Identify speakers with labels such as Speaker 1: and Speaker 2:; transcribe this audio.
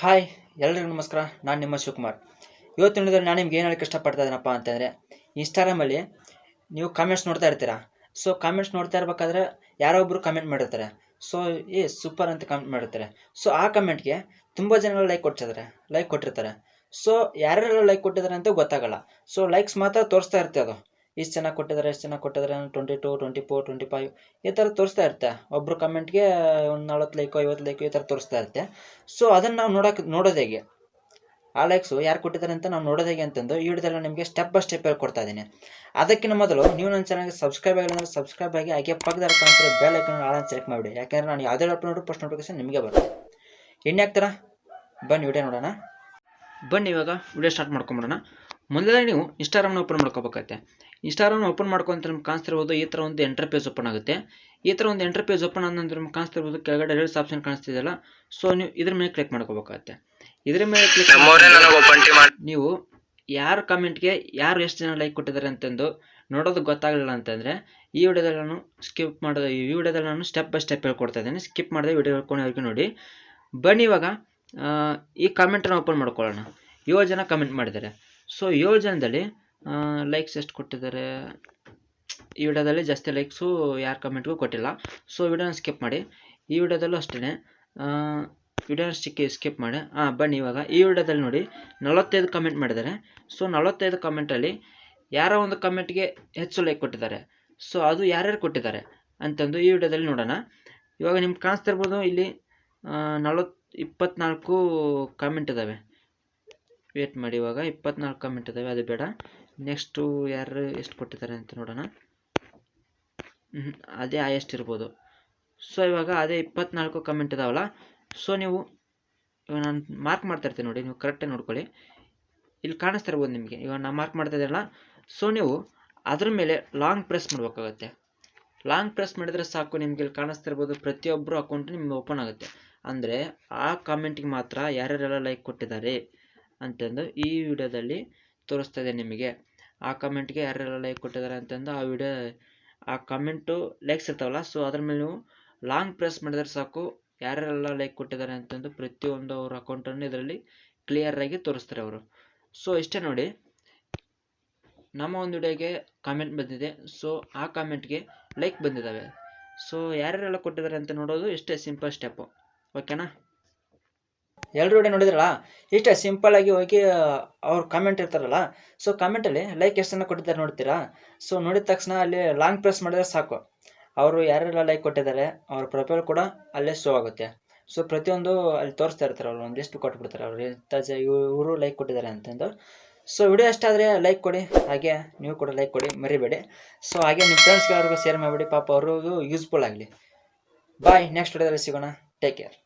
Speaker 1: Hi ಎಲ್ಲರಿಗೂ ನಮಸ್ಕಾರ. ನಾನು ನಿಮ್ಮ ಶಿವಕುಮಾರ್. ಇವತ್ತಿನ ವಿಡಿಯೋದಲ್ಲಿ ನಾನು ನಿಮ್ಗೆ ಏನು ಹೇಳಕ್ಕೆ ಇಷ್ಟಪಡ್ತಾ ಇದ್ದೀನಪ್ಪ ಅಂತಂದರೆ, ಇನ್ಸ್ಟಾಗ್ರಾಮಲ್ಲಿ ನೀವು ಕಾಮೆಂಟ್ಸ್ ನೋಡ್ತಾ ಇರ್ತೀರಾ. ಸೊ ಕಾಮೆಂಟ್ಸ್ ನೋಡ್ತಾ ಇರಬೇಕಾದ್ರೆ ಯಾರೋ ಒಬ್ಬರು ಕಮೆಂಟ್ ಮಾಡಿರ್ತಾರೆ. ಸೊ ಸೂಪರ್ ಅಂತ ಕಮೆಂಟ್ ಮಾಡಿರ್ತಾರೆ. ಸೊ ಆ ಕಮೆಂಟ್ಗೆ ತುಂಬ ಜನಗಳು ಲೈಕ್ ಕೊಟ್ಟಿರ್ತಾರೆ. ಸೊ ಯಾರ್ಯಾರೆಲ್ಲ ಲೈಕ್ ಕೊಟ್ಟಿದ್ದಾರೆ ಅಂತ ಗೊತ್ತಾಗಲ್ಲ. ಸೊ ಲೈಕ್ಸ್ ಮಾತ್ರ ತೋರಿಸ್ತಾ ಇರುತ್ತೆ. ಅದು ಇಷ್ಟು ಚೆನ್ನಾಗಿ ಕೊಟ್ಟಿದ್ದಾರೆ, ಎಷ್ಟು ಚೆನ್ನಾಗಿ ಕೊಟ್ಟಿದ್ದಾರೆ, 22, 24, 25 ಈ ಥರ ತೋರಿಸ್ತಾ ಇರುತ್ತೆ. ಒಬ್ಬರು ಕಮೆಂಟ್ಗೆ ಒಂದು 40 ಲೈಕು 50 ಲೈಕು ಈ ಥರ ತೋರಿಸ್ತಾ ಇರುತ್ತೆ. ಸೊ ಅದನ್ನು ನಾವು ನೋಡೋದು ಹೇಗೆ, ಆ ಲೈಕ್ಸು ಯಾರು ಕೊಟ್ಟಿದ್ದಾರೆ ಅಂತ ನಾವು ನೋಡೋದು ಹೇಗೆ ಅಂತಂದು ಈ ವಿಡಿಯೋದಲ್ಲಿ ನಿಮಗೆ ಸ್ಟೆಪ್ ಬೈ ಸ್ಟೆಪ್ ಹೇಳ್ಕೊಡ್ತಾ ಇದ್ದೀನಿ. ಅದಕ್ಕಿಂತ ಮೊದಲು ನೀವು ನನ್ನ ಚಾನಲ್ಗೆ ಸಬ್ಸ್ಕ್ರೈಬ್ ಆಗಿಲ್ಲ ಅಂದರೆ ಸಬ್ಸ್ಕ್ರೈಬ್ ಆಗಿ, ಹಾಗೆ ಪಕ್ಕದಲ್ಲಿ ಕಾಣ್ತಿರೋ ಬೆಲ್ ಐಕಾನ್ ಆಲ್ ಸೆಲೆಕ್ಟ್ ಮಾಡಿಬಿಡಿ. ಯಾಕೆಂದರೆ ನಾನು ಯಾವುದೇ ಅಪ್ಲೋಡ್ ಫಸ್ಟ್ ನೋಟಿಫಿಕೇಶನ್ ನಿಮಗೆ ಬರುತ್ತೆ. ಎಣ್ಣೆ ಹಾಕ್ತಾರಾ? ಬನ್ನಿ ವಿಡಿಯೋ ನೋಡೋಣ. ಬನ್ನಿ ಇವಾಗ ವಿಡಿಯೋ ಸ್ಟಾರ್ಟ್ ಮಾಡ್ಕೊಂಬಿಡೋಣ. ಮೊದಲೇ ನೀವು ಇನ್ಸ್ಟಾಗ್ರಾಮ್ನ ಓಪನ್ ಮಾಡ್ಕೋಬೇಕಾಗುತ್ತೆ. ಇನ್ಸ್ಟಾಗ್ರಾಮ್ನ ಓಪನ್ ಮಾಡ್ಕೊಂತ ನಿಮ್ಗೆ ಕಾಣಿಸ್ತಿರ್ಬೋದು ಈ ಥರ ಒಂದು ಎಂಟರ್ ಪೇಜ್ ಓಪನ್ ಆಗುತ್ತೆ. ಈ ಥರ ಒಂದು ಎಂಟರ್ ಪೇಜ್ ಓಪನ್ ಆದ ನಂತರ ನಿಮ್ಗೆ ಕಾಣಿಸ್ತಿರ್ಬೋದು ಕೆಳಗಡೆ ರೀಲ್ಸ್ ಆಪ್ಷನ್ ಕಾಣಿಸ್ತಿದೆಯಲ್ಲ. ಸೊ ನೀವು ಇದ್ರ ಮೇಲೆ ಕ್ಲಿಕ್ ಮಾಡ್ಕೋಬೇಕಾಗುತ್ತೆ. ಇದ್ರ ಮೇಲೆ ಕ್ಲಿಕ್ ನೀವು ಯಾರ ಕಮೆಂಟ್ಗೆ ಯಾರು ಎಷ್ಟು ಜನ ಲೈಕ್ ಕೊಟ್ಟಿದ್ದಾರೆ ಅಂತಂದು ನೋಡೋದು ಗೊತ್ತಾಗಲಿಲ್ಲ ಅಂತಂದರೆ ಈ ವಿಡಿಯೋದಲ್ಲಿ ನಾನು ಸ್ಟೆಪ್ ಬೈ ಸ್ಟೆಪ್ ಹೇಳ್ಕೊಡ್ತಾ ಇದ್ದೀನಿ. ಸ್ಕಿಪ್ ಮಾಡಿದೆ ವಿಡಿಯೋ ಹೇಳ್ಕೊಂಡು ನೋಡಿ. ಬನ್ನಿ ಇವಾಗ ಈ ಕಾಮೆಂಟನ್ನು ಓಪನ್ ಮಾಡ್ಕೊಳ್ಳೋಣ. 7 ಜನ ಕಮೆಂಟ್ ಮಾಡಿದ್ದಾರೆ. ಸೊ 7 ಜನದಲ್ಲಿ ಲೈಕ್ಸ್ ಎಷ್ಟು ಕೊಟ್ಟಿದ್ದಾರೆ, ಈ ವಿಡಿಯೋದಲ್ಲಿ ಜಾಸ್ತಿ ಲೈಕ್ಸು ಯಾರ ಕಮೆಂಟ್ಗೂ ಕೊಟ್ಟಿಲ್ಲ. ಸೊ ವಿಡಿಯೋನ ಸ್ಕಿಪ್ ಮಾಡಿ. ಈ ವಿಡಿಯೋದಲ್ಲೂ ಅಷ್ಟೇ ವಿಡಿಯೋನ ಸ್ಕಿಪ್ ಮಾಡಿ. ಬನ್ನಿ ಇವಾಗ ಈ ವಿಡಿಯೋದಲ್ಲಿ ನೋಡಿ 45 ಕಮೆಂಟ್ ಮಾಡಿದ್ದಾರೆ. ಸೊ 45 ಕಮೆಂಟಲ್ಲಿ ಯಾರೋ ಒಂದು ಕಮೆಂಟ್ಗೆ ಹೆಚ್ಚು ಲೈಕ್ ಕೊಟ್ಟಿದ್ದಾರೆ. ಸೊ ಅದು ಯಾರ್ಯಾರು ಕೊಟ್ಟಿದ್ದಾರೆ ಅಂತಂದು ಈ ವಿಡಿಯೋದಲ್ಲಿ ನೋಡೋಣ. ಇವಾಗ ನಿಮ್ಗೆ ಕಾಣಿಸ್ತಿರ್ಬೋದು ಇಲ್ಲಿ 24 ಕಮೆಂಟ್ ಇದ್ದಾವೆ. ವೇಟ್ ಮಾಡಿ, ಇವಾಗ 24 ಕಮೆಂಟ್ ಇದ್ದಾವೆ, ಅದು ಬೇಡ. ನೆಕ್ಸ್ಟು ಯಾರು ಎಷ್ಟು ಕೊಟ್ಟಿದ್ದಾರೆ ಅಂತ ನೋಡೋಣ. ಅದೇ ಎಷ್ಟು ಇರ್ಬೋದು. ಸೊ ಇವಾಗ ಅದೇ 24 ಕಮೆಂಟ್ ಇದಾವಲ್ಲ. ಸೊ ನೀವು ಇವಾಗ ನಾನು ಮಾರ್ಕ್ ಮಾಡ್ತಾ ಇರ್ತೀನಿ ನೋಡಿ, ನೀವು ಕರೆಕ್ಟಾಗಿ ನೋಡ್ಕೊಳ್ಳಿ. ಇಲ್ಲಿ ಕಾಣಿಸ್ತಾ ಇರ್ಬೋದು ನಿಮಗೆ, ಇವಾಗ ನಾನು ಮಾರ್ಕ್ ಮಾಡ್ತಾ ಇದ್ದೀನಲ್ಲ. ಸೊ ನೀವು ಅದ್ರ ಮೇಲೆ ಲಾಂಗ್ ಪ್ರೆಸ್ ಮಾಡಬೇಕಾಗತ್ತೆ. ಲಾಂಗ್ ಪ್ರೆಸ್ ಮಾಡಿದರೆ ಸಾಕು, ನಿಮ್ಗೆ ಇಲ್ಲಿ ಕಾಣಿಸ್ತಾ ಇರ್ಬೋದು ಪ್ರತಿಯೊಬ್ಬರು ಅಕೌಂಟ್ ನಿಮ್ಗೆ ಓಪನ್ ಆಗುತ್ತೆ. ಅಂದರೆ ಆ ಕಾಮೆಂಟಿಗೆ ಮಾತ್ರ ಯಾರ್ಯಾರೆಲ್ಲ ಲೈಕ್ ಕೊಟ್ಟಿದ್ದಾರೆ ಅಂತಂದು ಈ ವಿಡಿಯೋದಲ್ಲಿ ತೋರಿಸ್ತಾ ಇದೆ ನಿಮಗೆ. ಆ ಕಮೆಂಟ್ಗೆ ಯಾರ್ಯಾರೆಲ್ಲ ಲೈಕ್ ಕೊಟ್ಟಿದ್ದಾರೆ ಅಂತಂದು ಆ ಕಮೆಂಟು ಲೈಕ್ಸ್ ಇರ್ತಾವಲ್ಲ. ಸೊ ಅದ್ರ ಮೇಲೆ ನೀವು ಲಾಂಗ್ ಪ್ರೆಸ್ ಮಾಡಿದ್ರೆ ಸಾಕು, ಯಾರ್ಯಾರೆಲ್ಲ ಲೈಕ್ ಕೊಟ್ಟಿದ್ದಾರೆ ಅಂತಂದು ಪ್ರತಿಯೊಂದು ಅವ್ರ ಅಕೌಂಟನ್ನು ಇದರಲ್ಲಿ ಕ್ಲಿಯರಾಗಿ ತೋರಿಸ್ತಾರೆ ಅವರು. ಸೊ ಇಷ್ಟೇ ನೋಡಿ, ನಮ್ಮ ಒಂದು ವಿಡಿಯೋಗೆ ಕಾಮೆಂಟ್ ಬಂದಿದೆ. ಸೊ ಆ ಕಾಮೆಂಟ್ಗೆ ಲೈಕ್ ಬಂದಿದ್ದಾವೆ. ಸೊ ಯಾರ್ಯಾರೆಲ್ಲ ಕೊಟ್ಟಿದ್ದಾರೆ ಅಂತ ನೋಡೋದು ಇಷ್ಟೇ ಸಿಂಪಲ್ ಸ್ಟೆಪ್ಪು. ಓಕೆನಾ? ಎಲ್ಲರೂ ವಿಡಿಯೋ ನೋಡಿದ್ರಲ್ಲ, ಇಷ್ಟೇ ಸಿಂಪಲ್ಲಾಗಿ ಹೋಗಿ ಅವ್ರು ಕಾಮೆಂಟ್ ಇರ್ತಾರಲ್ಲ. ಸೊ ಕಾಮೆಂಟಲ್ಲಿ ಲೈಕ್ ಎಷ್ಟು ಜನ ಕೊಟ್ಟಿದ್ದಾರೆ ನೋಡ್ತೀರಾ. ಸೊ ನೋಡಿದ ತಕ್ಷಣ ಅಲ್ಲಿ ಲಾಂಗ್ ಪ್ರೆಸ್ ಮಾಡಿದ್ರೆ ಸಾಕು, ಅವರು ಯಾರೆಲ್ಲ ಲೈಕ್ ಕೊಟ್ಟಿದ್ದಾರೆ ಅವ್ರ ಪ್ರೊಫೈಲ್ ಕೂಡ ಅಲ್ಲೇ ಶೋ ಆಗುತ್ತೆ. ಸೊ ಪ್ರತಿಯೊಂದು ಅಲ್ಲಿ ತೋರಿಸ್ತಾ ಇರ್ತಾರೆ, ಅವರು ಒಂದು ಲಿಸ್ಟ್ ಕೊಟ್ಬಿಡ್ತಾರೆ, ಅವರು ಇವರು ಲೈಕ್ ಕೊಟ್ಟಿದ್ದಾರೆ ಅಂತಂದು. ಸೊ ವಿಡಿಯೋ ಎಷ್ಟಾದರೆ ಲೈಕ್ ಕೊಡಿ, ಹಾಗೆ ನೀವು ಕೂಡ ಲೈಕ್ ಕೊಡಿ, ಮರಿಬೇಡಿ. ಸೊ ಹಾಗೆ ನಿಮ್ಮ ಫ್ರೆಂಡ್ಸ್ಗೆ ಅವ್ರಿಗೂ ಶೇರ್ ಮಾಡಿಬಿಡಿ, ಪಾಪ ಅವ್ರಿಗೂ ಯೂಸ್ಫುಲ್ ಆಗಲಿ. ಬಾಯ್, ನೆಕ್ಸ್ಟ್ ವಿಡಿಯೋದಲ್ಲಿ ಸಿಗೋಣ. Take care.